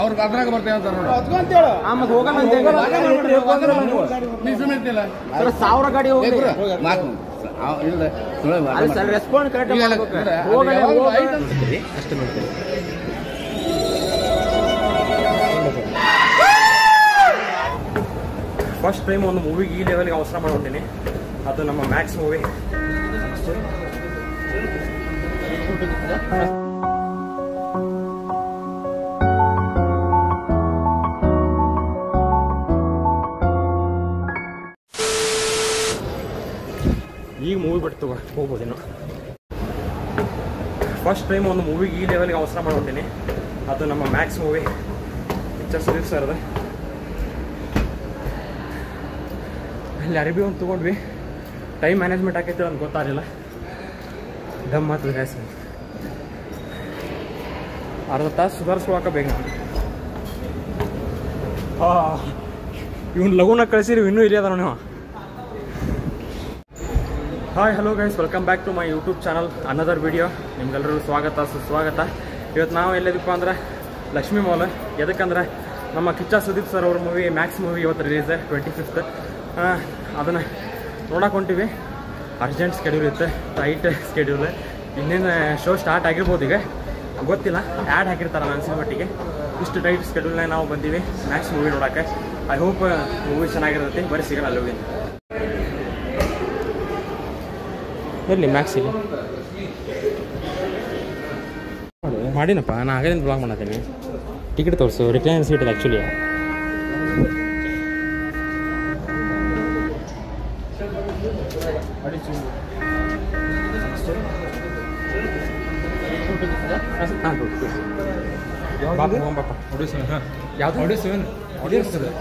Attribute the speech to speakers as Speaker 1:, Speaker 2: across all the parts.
Speaker 1: ಅವ್ರು ಅದ್ರಾಗ ಬರ್ತೇವೆ ಅಂತ ನೋಡಿ
Speaker 2: ಸಾವಿರ ಗಾಡಿ
Speaker 1: ಮಾತು
Speaker 2: ರೆಸ್ಪಾನ್ಸ್ ಕರೆಕ್ಟ್ ಅಷ್ಟು ನೋಡ್ತೀವಿ. ಫಸ್ಟ್ ಟೈಮ್ ಒಂದು ಮೂವಿಗೆ ಈ ಲೆವೆಲ್ಗೆ ಅವಸರ ಮಾಡ್ಬಿಟ್ಟಿನಿ. ಅದು ನಮ್ಮ ಮ್ಯಾಕ್ಸ್ ಮೂವಿ. ಈಗ ಮೂವಿ ಬಿಟ್ಟು ಹೋಗ್ಬೋದೇನು. ಫಸ್ಟ್ ಟೈಮ್ ಒಂದು ಮೂವಿಗೆ ಈ ಲೆವೆಲ್ಗೆ ಅವಸರ ಮಾಡ್ಬಿಟ್ಟಿನಿ. ಅದು ನಮ್ಮ ಮ್ಯಾಕ್ಸ್ ಮೂವಿ ಪಿಕ್ಚರ್ ಸುದೀಪ್ ಸರ್ದು. ಅಲ್ಲಿ ಅರಿಬಿ ಒಂದು ತೊಗೊಂಡ್ವಿ. ಟೈಮ್ ಮ್ಯಾನೇಜ್ಮೆಂಟ್ ಆಕೈತಿ ಅಂತ ಗೊತ್ತಾಗಲಿಲ್ಲ. ದಮ್ ಮಾತು ಗ್ಯಾಸ್ ಅರ್ಧ ತಾಸು ಸುಧಾರಿಸ್ಕೊಳಕಬೇಕು ನಾನು. ಇವ್ನು ಲಘುನ ಕಳಿಸಿರಿ ಇನ್ನೂ ಇಲ್ಲಿ ಅದ ನೀವು. Hi hello guys, welcome back to my YouTube channel another video. ನಿಮ್ಗೆಲ್ಲರಿಗೂ ಸ್ವಾಗತ ಸುಸ್ವಾಗತ. ಇವತ್ತು ನಾವು ಎಲ್ಲಿದ್ದೀಪ್ಪ ಅಂದ್ರೆ ಲಕ್ಷ್ಮೀ ಮಾಲ್. ಎದಕ್ಕಂದ್ರೆ ನಮ್ಮ ಕಿಚ್ಚ ಸುದೀಪ್ ಸರ್ ಅವ್ರ ಮೂವಿ ಮ್ಯಾಕ್ಸ್ ಮೂವಿ ಇವತ್ತು ರಿಲೀಸ್ 25th. ಅದನ್ನು ನೋಡಕ್ಕೆ ಹೊಂಟಿವಿ. ಅರ್ಜೆಂಟ್ ಸ್ಕೆಡ್ಯೂಲ್ ಇತ್ತು, ಟೈಟ್ ಸ್ಕೆಡ್ಯೂಲ್. ಇನ್ನೇನು ಶೋ ಸ್ಟಾರ್ಟ್ ಆಗಿರ್ಬೋದು, ಈಗ ಗೊತ್ತಿಲ್ಲ. ಆ್ಯಡ್ ಹಾಕಿರ್ತಾರಲ್ಲ ಅನ್ಸಿದ ಮಟ್ಟಿಗೆ. ಇಷ್ಟು ಟೈಟ್ ಸ್ಕೆಡ್ಯೂಲ್ನಾಗ ನಾವು ಬಂದೀವಿ ಮ್ಯಾಕ್ಸ್ ಮೂವಿ ನೋಡೋಕ್ಕೆ. ಐ ಹೋಪ್ ಮೂವಿ ಚೆನ್ನಾಗಿರುತ್ತೆ. ಬರೀ ಸಿಗೋಣ ಅಲ್ಲಿ ಹೋಗಿ. ಎಲ್ಲಿ ಮ್ಯಾಕ್ಸ್ ಇಲ್ಲಿ ಮಾಡಿನಪ್ಪ. ನಾನು ಆಗಲಿಂದ ಬ್ಲಾಗ್ ಮಾಡತ್ತೀನಿ. ಟಿಕೆಟ್ ತೋರಿಸು. ರಿಕ್ಲೈನರ್ ಸೀಟ್ ಇದೆ ಆ್ಯಕ್ಚುಲಿ.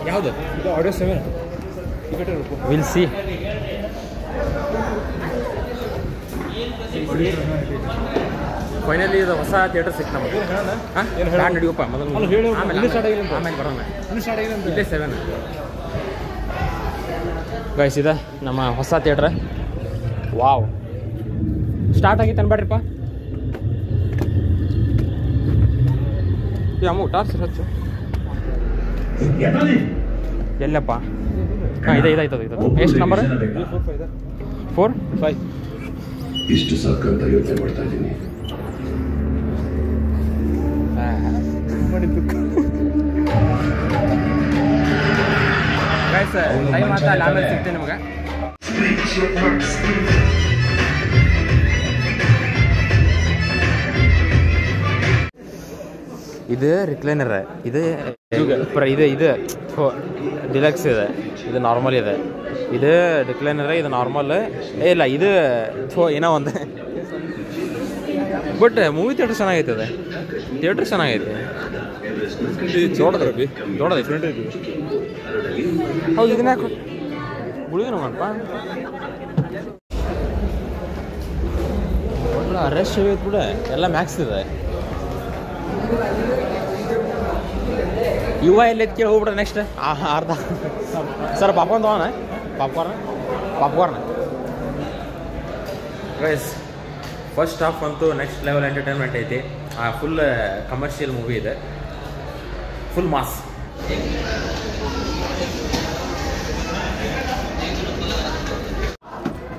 Speaker 2: ಯಾವುದು ಆಡಿಯೋ 7 ವಿಲ್ ಸಿ. ಫೈನಲಿ ಇದು ಹೊಸ ಥಿಯೇಟರ್ ಸಿಕ್ತು ನಮಗೆ. ಹಾಂ ನಡಿಯಪ್ಪ ಮೊದಲು, ಆಮೇಲೆ ಬರೋಣ. ಇಲ್ಲೇ 7 ಗೈಸ್. ಇದೆ ನಮ್ಮ ಹೊಸ ಥಿಯೇಟ್ರ್. ವಾವ್, ಸ್ಟಾರ್ಟ್ ಆಗಿತ್ತು ಅನ್ಬೇಡ್ರಿಪ್ಪ. ಅಮ್ಮ ಟಾರ್ಚ್ ಹಚ್ಚು. ಎಲ್ಲಪ್ಪ? ಹಾಂ ಇದೆ. ಎಷ್ಟು ನಂಬರ್? 4 5.
Speaker 3: ಇಷ್ಟು ಸಾಕಂತ ಯೋಚನೆ ಮಾಡ್ತಾ ಇದ್ದೀನಿ.
Speaker 2: ಗೈಸ್ ಟೈಮ್ ಆತ, ಅಲ್ಲಿ ಆಮೇಲೆ ಸಿಗ್ತೇನೆ ನಿಮಗೆ. ಇದು ರಿಕ್ಲೈನರ್. ಇದು ಡಿಲಕ್ಸ್ ಇದೆ. ಇದು ನಾರ್ಮಲ್ ಇದೆ. ಇದು ರಿಕ್ಲೈನರ್, ಇದು ನಾರ್ಮಲ್. ಇಲ್ಲ ಇದು ಏನೋ ಒಂದು. ಬಟ್ ಮೂವಿ ಥಿಯೇಟರ್ ಚೆನ್ನಾಗೈತೆ. ಥಿಯೇಟರ್ ಚೆನ್ನಾಗೈತೆ. ದೊಡ್ಡದೈತೆ. ಹೌದು, ಇದನ್ನ ಯಾಕೆ ಗುಳಿಗೆ ನೋಡಪ್ಪ. ರಶ್ ಐತೆ ಬಿಡ. ಎಲ್ಲ ಮ್ಯಾಕ್ಸ್ ಇದೆ. ಯುವ ಎಲ್ಲಿ ಕೇಳಿ ಹೋಗ್ಬಿಡ್ರೆ ನೆಕ್ಸ್ಟ್ ಅರ್ಧ. ಸರ್ ಪಾಪ್ಕಾರ್ನ್ ತಗೋಣ. Popcorn guys. ಫಸ್ಟ್ ಹಾಫ್ ಅಂತೂ ನೆಕ್ಸ್ಟ್ ಲೆವೆಲ್ ಎಂಟರ್ಟೈನ್ಮೆಂಟ್ ಐತಿ. ಫುಲ್ ಕಮರ್ಷಿಯಲ್ ಮೂವಿ ಇದೆ. Full mass.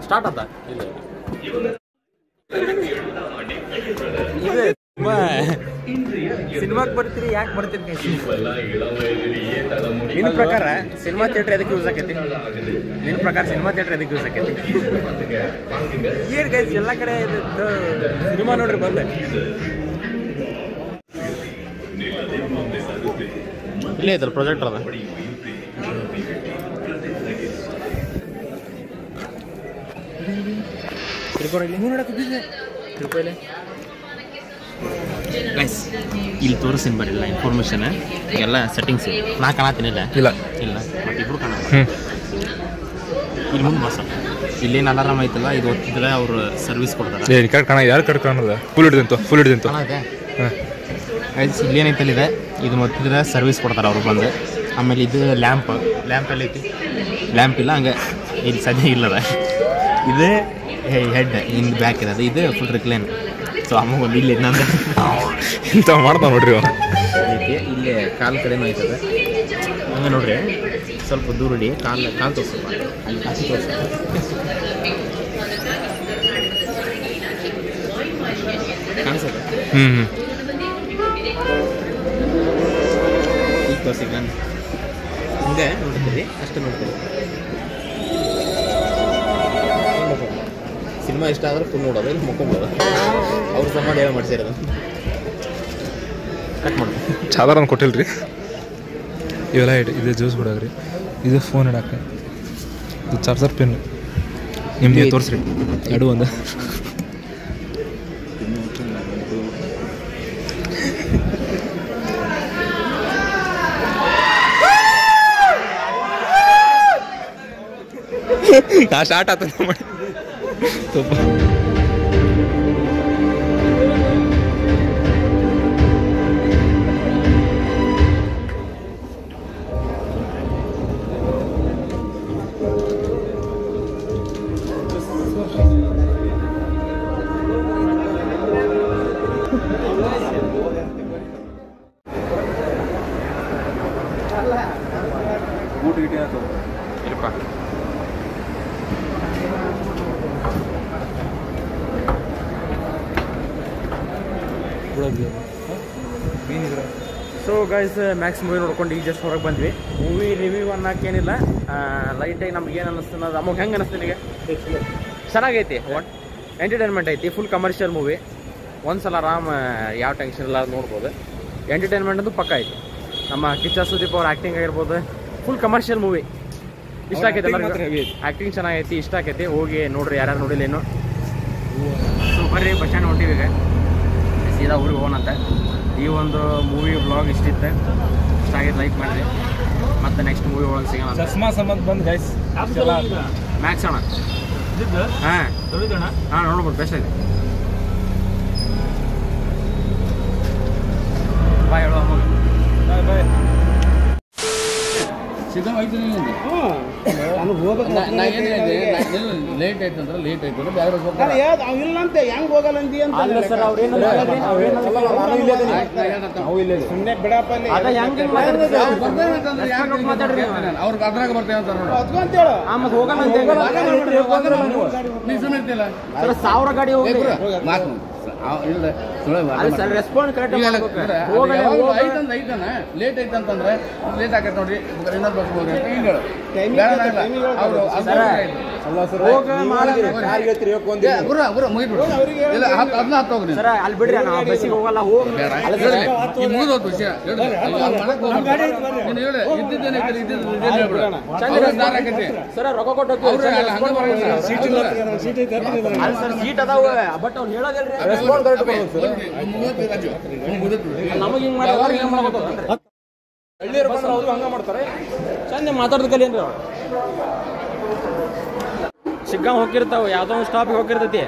Speaker 2: ಸ್ಟಾರ್ಟ್ ಆತ. ಸಿನಿಮಾಗೆ ಬರ್ತೀರಿ, ಯಾಕೆ ಬರ್ತೀರಿ? ನಿನ್ನ ಪ್ರಕಾರ ಸಿನಿಮಾ ಥಿಯೇಟ್ರ್ ಎದಕ್ಕೆ ಯೂಸ್ ಆಕೈತಿ? ಏನು ಗೈಸ್, ಎಲ್ಲ ಕಡೆ ಸಿನಿಮಾ ನೋಡ್ರಿ ಬಂದೆ. ಇಲ್ಲೇ ಐತಲ್ಲ ಪ್ರೊಜೆಕ್ಟರ್ ಅದ. ಗೈಸ್ ಇಲ್ಲಿ ತೋರಿಸ್ತೀನಿ ಬರಿಲ್ಲ ಇನ್ಫಾರ್ಮೇಷನ್ ಎಲ್ಲ ಸೆಟ್ಟಿಂಗ್ಸ್. ನಾ ಕಾಣತ್ತೀನಿಲ್ಲ. ಇಲ್ಲ ಮತ್ತೆ ಇಬ್ರು ಕಾಣ. ಇಲ್ಲಿ ಮುಂದೆ ಮಾಸ ಇಲ್ಲೇನು ಅಲಾರಾಮ್ ಐತಲ್ಲ, ಇದು ಒತ್ತಿದ್ರೆ ಅವ್ರು ಸರ್ವಿಸ್ ಕೊಡ್ತಾರೆ.
Speaker 1: ಯಾರು ಕಡೆ ಕಾಣೋದು? ಫುಲ್ ಹಿಡಿದಂತು.
Speaker 2: ಗೈಸ್ ಇಲ್ಲೇನೈತಲ್ಲ ಇದೆ, ಇದನ್ನ ಒತ್ತಿದ್ರೆ ಸರ್ವಿಸ್ ಕೊಡ್ತಾರೆ ಅವ್ರು ಬಂದು. ಆಮೇಲೆ ಇದು ಲ್ಯಾಂಪ್ ಎಲ್ಲ ಐತಿ. ಲ್ಯಾಂಪ್ ಇಲ್ಲ, ಹಂಗೆ ಇಲ್ಲಿ ಸದ್ಯ ಇಲ್ಲದ. ಇದು ಹೆಡ್ ಇನ್ ಬ್ಯಾಕ್ ಇರೋದು. ಇದು ಫುಲ್ ರಿಕ್ಲೈನ್. ಸೊ ಅಮ್ಮ ಒಂದು ಇಲ್ಲಿ ನಂದು
Speaker 1: ಇಂಥ ಮಾಡ್ತಾವ ನೋಡ್ರಿ ಅವ.
Speaker 4: ಇಲ್ಲೇ ಕಾಲು ಕಡೆನೂ ಆಯ್ತದೆ ಹಂಗೆ ನೋಡ್ರಿ ಸ್ವಲ್ಪ ದೂರಡಿ ಕಾಲು ತೋರಿಸಪ್ಪ ಅಲ್ಲಿ ಕಾಸಿ ತೋರಿಸ ಕಾಣಿಸೋದು ಈಗ ತೋರಿಸಿ ನಾನು ಹಿಂಗೆ ನೋಡ್ತೀರಿ ಅಷ್ಟು ನೋಡ್ತೀರಿ ಸಿನಿಮಾ ಇಷ್ಟ ಆದ್ರೆ ಫುಲ್ ನೋಡೋದು ಇಲ್ಲಿ ಮುಕ್ಕೊಂಬಿಡೋದು ಅವ್ರು ಸಹ ಮಾಡಿ ಮಾಡ್ಸಿರೋದು ಕಟ್ ಮಾಡೋದು
Speaker 1: ಚಾದರ್ ಒಂದು ಕೊಟ್ಟಿಲ್ರಿ ಇವೆಲ್ಲ ಇದು ಜ್ಯೂಸ್ ಬಿಡೋದ್ರಿ ಇದು ಫೋನ್ ಇಡಕ್ಕೆ ಇದು ಚಾರ್ಜರ್ ಪಿನ್ ನಿಮ್ಗೆ ತೋರಿಸ್ರಿ ಎರಡು ಒಂದು ಸ್ಟಾರ್ಟ್ ಆತ ಮಾಡಿ ಸ್ವಲ್ಪ ಇರಪ್ಪ
Speaker 2: ಸೊ ಗೈಸ್ ಮ್ಯಾಕ್ಸ್ ಮೂವಿ ನೋಡ್ಕೊಂಡು ಈಗ ಜಸ್ಟ್ ಹೊರಗೆ ಬಂದ್ವಿ. ಮೂವಿ ರಿವ್ಯೂ ಅನ್ನೋಕ್ಕೇನಿಲ್ಲ, ಲೈಟಾಗಿ ನಮ್ಗೆ ಏನು ಅನ್ನಿಸ್ತು ಅದು ಅಮಗೆ ಹೆಂಗೆ ಅನ್ನಿಸ್ತು ನಿನಗೆ? ಚೆನ್ನಾಗೈತಿ, ಎಂಟರ್ಟೈನ್ಮೆಂಟ್ ಐತಿ, ಫುಲ್ ಕಮರ್ಷಿಯಲ್ ಮೂವಿ. ಒಂದ್ಸಲ ಆರಾಮ್ ಯಾವ ಟೆನ್ಷನ್ ಇಲ್ಲ ನೋಡ್ಬೋದು. ಎಂಟರ್ಟೈನ್ಮೆಂಟ್ ಅಂತೂ ಪಕ್ಕ ಐತಿ. ನಮ್ಮ ಕಿಚ್ಚ ಸುದೀಪ್ ಅವ್ರ ಆ್ಯಕ್ಟಿಂಗ್ ಆಗಿರ್ಬೋದು, ಫುಲ್ ಕಮರ್ಷಿಯಲ್ ಮೂವಿ. ಇಷ್ಟ ಆಕೈತೆ ಎಲ್ಲರಿಗೂ, ಆ್ಯಕ್ಟಿಂಗ್ ಚೆನ್ನಾಗೈತಿ, ಇಷ್ಟ ಆಕೈತಿ. ಹೋಗಿ ನೋಡ್ರಿ ಯಾರ್ಯಾರು ನೋಡಿಲ್ಲೇನು. ಸೊ ಬರ್ರಿ ಬಸ್ ಸ್ಟ್ಯಾಂಡ್ ಹೊಂಟಿವಿ, ಈಗ ಸೀದಾ ಊರಿಗೆ ಹೋಗೋಣಂತ. ಈ ಒಂದು ಮೂವಿ ವ್ಲಾಗ್ ಇಷ್ಟಿತ್ತು, ಇಷ್ಟ ಆಗೈತೆ ಲೈಕ್ ಮಾಡಿರಿ. ಮತ್ತೆ ನೆಕ್ಸ್ಟ್ ಮೂವಿ ಒಳಗೆ ಸಿಗೋಣ.
Speaker 1: ಚಸ್ಮಾ ಸಂಬಂಧ ಬಂದು ಗೈಸ್
Speaker 2: ಮ್ಯಾಕ್ಸ್ ಅಣ್ಣ ಹಾಂ ನೋಡ್ಬೋದು, ಬೆಸ್ಟ್ ಐತೆ. ಬಾಯ್ ಹೇಳೋ ಅಮ್ಮ.
Speaker 1: ಬಾಯ್ ಬಾಯ್.
Speaker 4: ಲೇಟ್ ಆಯ್ತಂದ್ರೆ ಲೇಟ್ ಆಯ್ತು ಬೇರೆ
Speaker 5: ಇಲ್ಲಂತೆ ಹೆಂಗ್ ಹೋಗಲ್ಲಂದಿ ಅಂತ ಸುಮ್ಮನೆ ಬಿಡಪ್ಪ
Speaker 4: ಅವ್ರಿಗೆ ಅದ್ರಾಗ ಬರ್ತೇವೆ ಅಂತ ನೋಡಿ
Speaker 5: ಅದ್ಕೊಂತೇಳು
Speaker 4: ನೀವು ಸುಮ್ಮನೆ ಇರ್ತಿಲ್ಲ
Speaker 2: 1000 ಗಾಡಿ ಹೋಗಿ
Speaker 4: ಮಾತು
Speaker 2: ರೆಸ್ಪಾನ್ಸ್ ಕರೆಕ್ಟ್
Speaker 4: ಐತನ ಲೇಟ್ ಐತಂತಂದ್ರೆ ಲೇಟ್ ಆಗತ್ತೆ ನೋಡ್ರಿ, ಇನ್ನೊಂದು ಬಸ್ ಹೋಗ್ರಿ ಅಂತ ಹಿಂಗೆ ಹೇಳು.
Speaker 2: ಅಲ್ಲಿ ಬಿಡ್ರಿ, ಬಸ್ಸಿಗೆ ಹೋಗಲ್ಲ, ಹೋಗಿ ಸರ್ ರೊಕ್ಕ ಕೊಟ್ಟು ಸೀಟ್ ಅದಾವ, ಬಟ್ ಅವ್ನು ಹೇಳೋದಿಲ್ರಿ ನಮಗೆ ಹಿಂಗೆ ಮಾಡ್ತಾರೆ. ಅವರು ಹಂಗ ಮಾಡ್ತಾರೆ, ಚಂದ ಮಾತಾಡೋದು ಕಲಿ ಅಂದ್ರೆ. ಶಿಗ್ಗಾಂವ್ ಹೋಗಿರ್ತಾವ, ಯಾವುದೋ ಒಂದು ಸ್ಟಾಪಿಗೆ ಹೋಗಿರ್ತೈತಿ,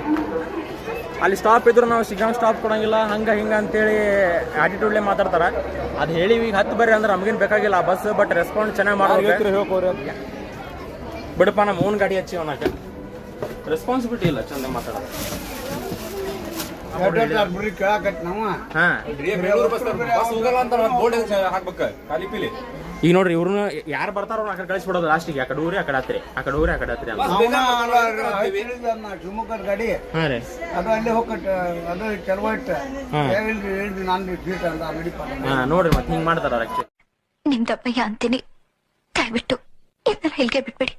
Speaker 2: ಅಲ್ಲಿ ಸ್ಟಾಪ್ ಇದ್ರು ನಾವು ಶಿಗ್ಗಾಂವ್ ಸ್ಟಾಪ್ ಕೊಡಂಗಿಲ್ಲ, ಹಂಗೆ ಹಿಂಗೆ ಅಂತೇಳಿ ಆಟಿಟ್ಯೂಡ್ಲೇ ಮಾತಾಡ್ತಾರೆ. ಅದು ಹೇಳಿ ಈಗ 10 ಬರ್ರಿ ಅಂದ್ರೆ ನಮಗೇನು ಬೇಕಾಗಿಲ್ಲ ಆ ಬಸ್, ಬಟ್ ರೆಸ್ಪಾನ್ಸ್ ಚೆನ್ನಾಗಿ ಮಾಡೋದು. ಬಿಡಪ್ಪ ನಮ್ಮ ಓನ್ ಗಾಡಿ ಹಚ್ಚಿ ಅವನಾಗ ರೆಸ್ಪಾನ್ಸಿಬಿಲಿಟಿ ಇಲ್ಲ, ಚಂದ ಮಾತಾಡೋದು. ಈಗ ನೋಡ್ರಿ ಇವ್ರನ್ನ ಯಾರು ಬರ್ತಾರೋ ಆ ಕಡೆ ಕಳಿಸ್ಬಿಡೋದು ಲಾಸ್ಟಿಗೆ. ಆ ಕಡೆ ಊರಿ ಆ ಕಡೆ ಹತ್ರಿ, ಆ ಕಡೆ ಊರಿ ಆ ಕಡೆ ಹತ್ರಿ.
Speaker 5: ಶಿವಮೊಗ್ಗದ ಗಾಡಿ
Speaker 2: ಹಾಂ ರೀ,
Speaker 5: ಅದು ಅಲ್ಲಿ ಹೋಗಟ್ಟ, ಅದು ಚಲವಟ್ಟು ಹೇಳ್ದು ನಾನು ಸೀಟ್ ಅಂತ ನಡಿಪ.
Speaker 2: ಹಾಂ ನೋಡ್ರಿ ಮತ್ತೆ ಹಿಂಗೆ ಮಾಡ್ತಾರ. ಆಕ್ಚುಲಿ
Speaker 6: ನಿಮ್ದಪ್ಪಯ್ಯ ಅಂತೀನಿ, ದಯವಿಟ್ಟು ಇದನ್ನ ಹೇಳಿಕೆ ಬಿಟ್ಬಿಡಿ.